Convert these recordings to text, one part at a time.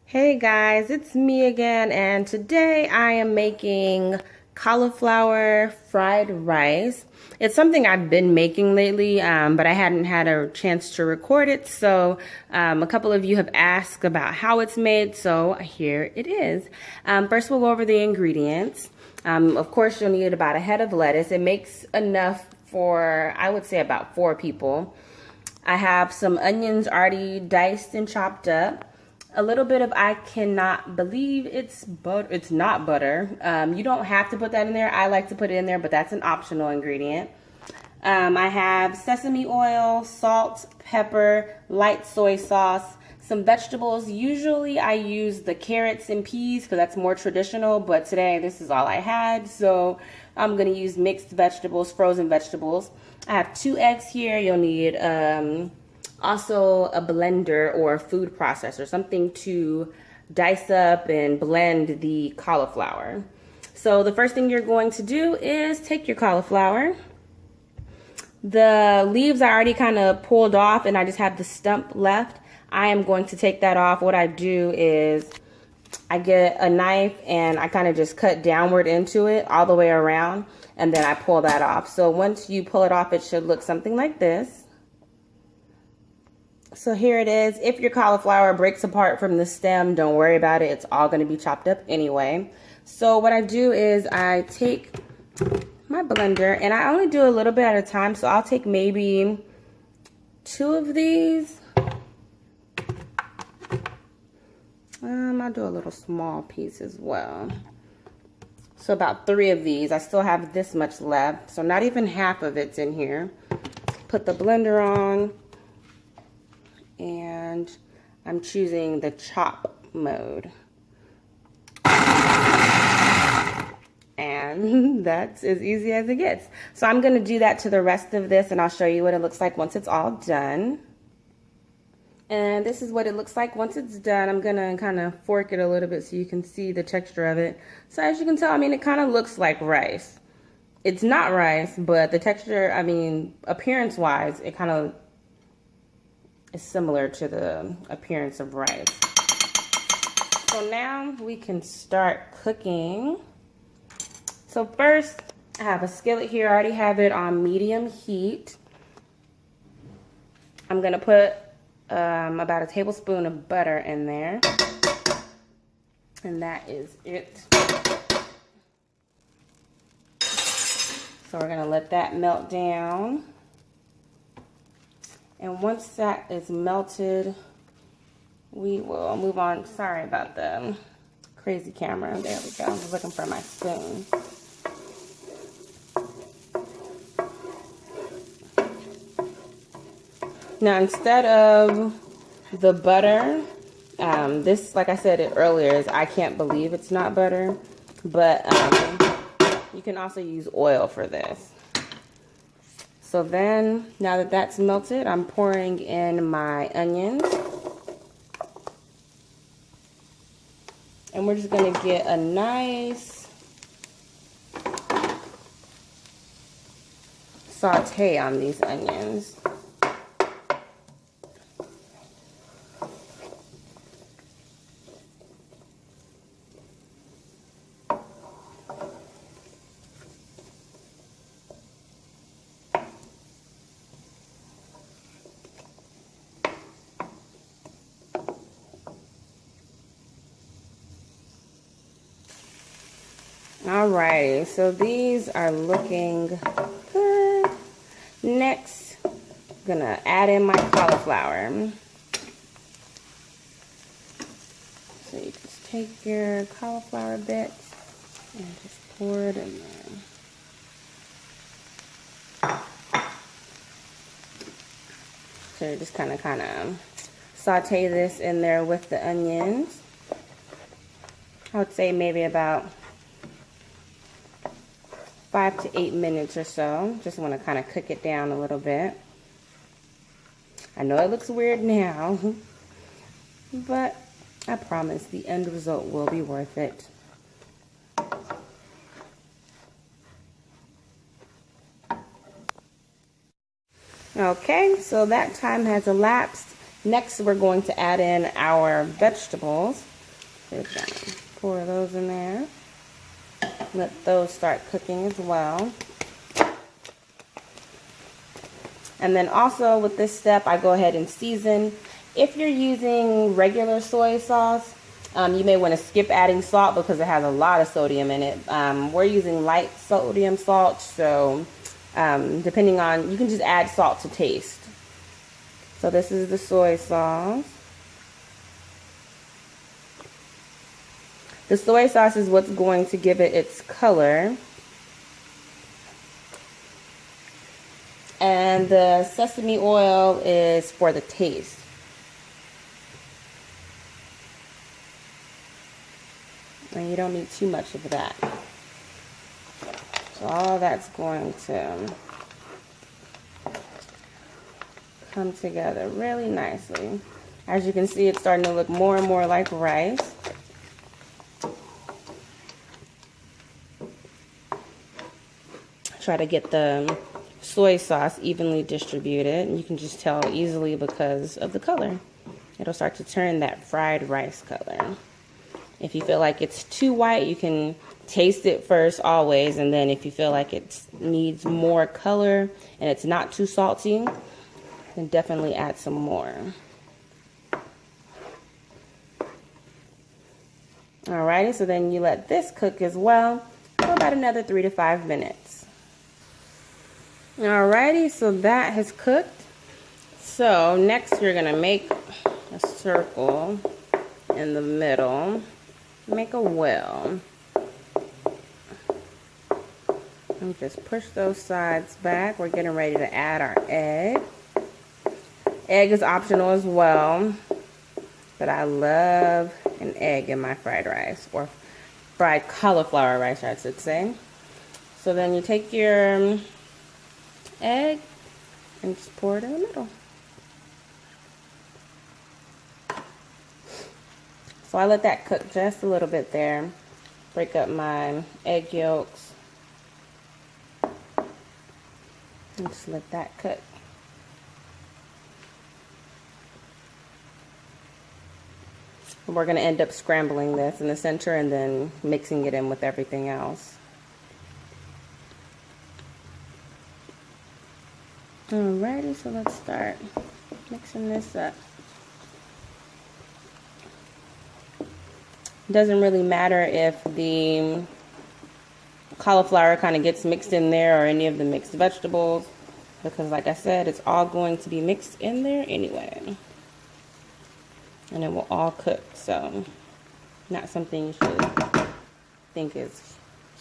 Hey guys, it's me again, and today I am making cauliflower fried rice. It's something I've been making lately, but I hadn't had a chance to record it, so a couple of you have asked about how it's made, so here it is. First we'll go over the ingredients. Of course, you'll need about a head of lettuce. It makes enough for, I would say, about 4 people. I have some onions already diced and chopped up. A little bit of, I cannot believe it's not butter. You don't have to put that in there. I like to put it in there, but that's an optional ingredient. I have sesame oil, salt, pepper, light soy sauce, some vegetables. Usually I use the carrots and peas because that's more traditional, but today this is all I had, so I'm going to use mixed vegetables, frozen vegetables. I have 2 eggs here. You'll need also a blender or a food processor, something to dice up and blend the cauliflower. So the first thing you're going to do is take your cauliflower. The leaves I already kind of pulled off and I just have the stump left. I am going to take that off. What I do is I get a knife and I kind of just cut downward into it all the way around, and then I pull that off. So once you pull it off, it should look something like this. So here it is. If your cauliflower breaks apart from the stem, don't worry about it. It's all going to be chopped up anyway. So what I do is I take my blender, and I only do a little bit at a time. So I'll take maybe 2 of these. I'll do a little small piece as well. So about 3 of these. I still have this much left. So not even half of it's in here. Put the blender on. And I'm choosing the chop mode. And that's as easy as it gets. So I'm going to do that to the rest of this, and I'll show you what it looks like once it's all done. And this is what it looks like once it's done. I'm going to kind of fork it a little bit so you can see the texture of it. So as you can tell, I mean, it kind of looks like rice. It's not rice, but the texture, I mean, appearance-wise, it kind of is similar to the appearance of rice. So now we can start cooking. So first, I have a skillet here. I already have it on medium heat. I'm gonna put about a tablespoon of butter in there. And that is it. So we're gonna let that melt down. And once that is melted, we will move on. Sorry about the crazy camera. There we go. I was looking for my spoon. Now, instead of the butter, this, like I said it earlier, is I can't believe it's not butter. But you can also use oil for this. So then, now that that's melted, I'm pouring in my onions. And we're just going to get a nice saute on these onions. Alrighty, so these are looking good. Next, I'm gonna add in my cauliflower. So you just take your cauliflower bits and just pour it in there. So you just kind of saute this in there with the onions. I would say maybe about 5 to 8 minutes or so. Just want to kind of cook it down a little bit. I know it looks weird now, but I promise the end result will be worth it. Okay, so that time has elapsed. Next, we're going to add in our vegetables. Just gonna pour those in there. Let those start cooking as well. And then also with this step, I go ahead and season. If you're using regular soy sauce, you may want to skip adding salt because it has a lot of sodium in it. We're using light sodium salt, so depending on, you can just add salt to taste. So this is the soy sauce. The soy sauce is what's going to give it its color. And the sesame oil is for the taste. And you don't need too much of that. So all that's going to come together really nicely. As you can see, it's starting to look more and more like rice. Try to get the soy sauce evenly distributed, and you can just tell easily because of the color. It'll start to turn that fried rice color. If you feel like it's too white, you can taste it first always, and then if you feel like it needs more color and it's not too salty, then definitely add some more. Alrighty, so then you let this cook as well for about another 3 to 5 minutes. Alrighty, so that has cooked. So next you're gonna make a circle in the middle, make a well, and just push those sides back. We're getting ready to add our egg. Egg is optional as well, but I love an egg in my fried rice, or fried cauliflower rice, I should say. So then you take your egg and just pour it in the middle. So I let that cook just a little bit there. Break up my egg yolks and just let that cook. We're going to end up scrambling this in the center and then mixing it in with everything else. Alrighty, so let's start mixing this up. It doesn't really matter if the cauliflower kind of gets mixed in there or any of the mixed vegetables, because like I said, it's all going to be mixed in there anyway. And it will all cook, so not something you should think is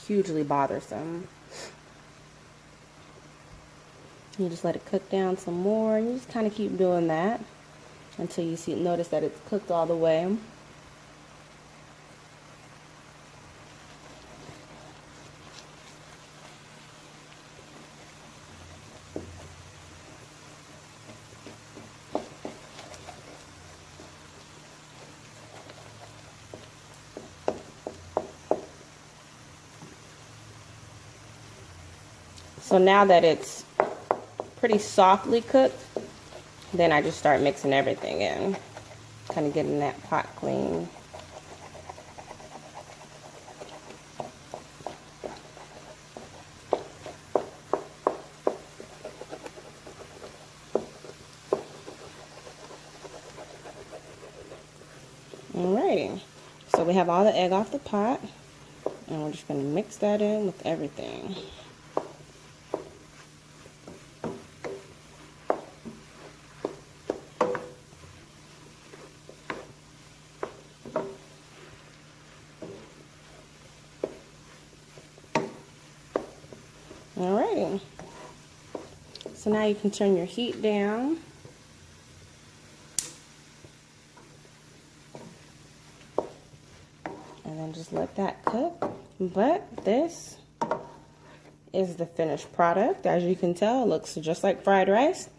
hugely bothersome. You just let it cook down some more, and you just kind of keep doing that until you notice that it's cooked all the way. So now that it's pretty softly cooked, then I just start mixing everything in, kind of getting that pot clean. Alrighty, so we have all the egg off the pot, and we're just going to mix that in with everything. Alrighty, so now you can turn your heat down. And then just let that cook. But this is the finished product. As you can tell, it looks just like fried rice.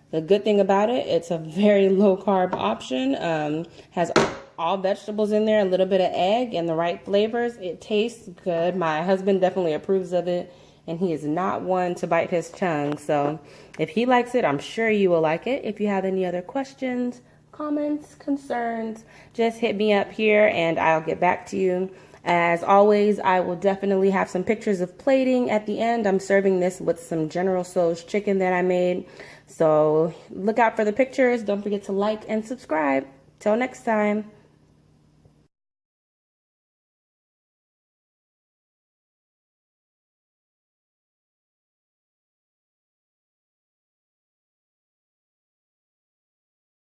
The good thing about it, it's a very low carb option. Has all vegetables in there, a little bit of egg, and the right flavors. It tastes good. My husband definitely approves of it, and he is not one to bite his tongue. So if he likes it, I'm sure you will like it. If you have any other questions, comments, concerns, just hit me up here and I'll get back to you. As always, I will definitely have some pictures of plating at the end. I'm serving this with some General Tso's chicken that I made. So look out for the pictures. Don't forget to like and subscribe. Till next time.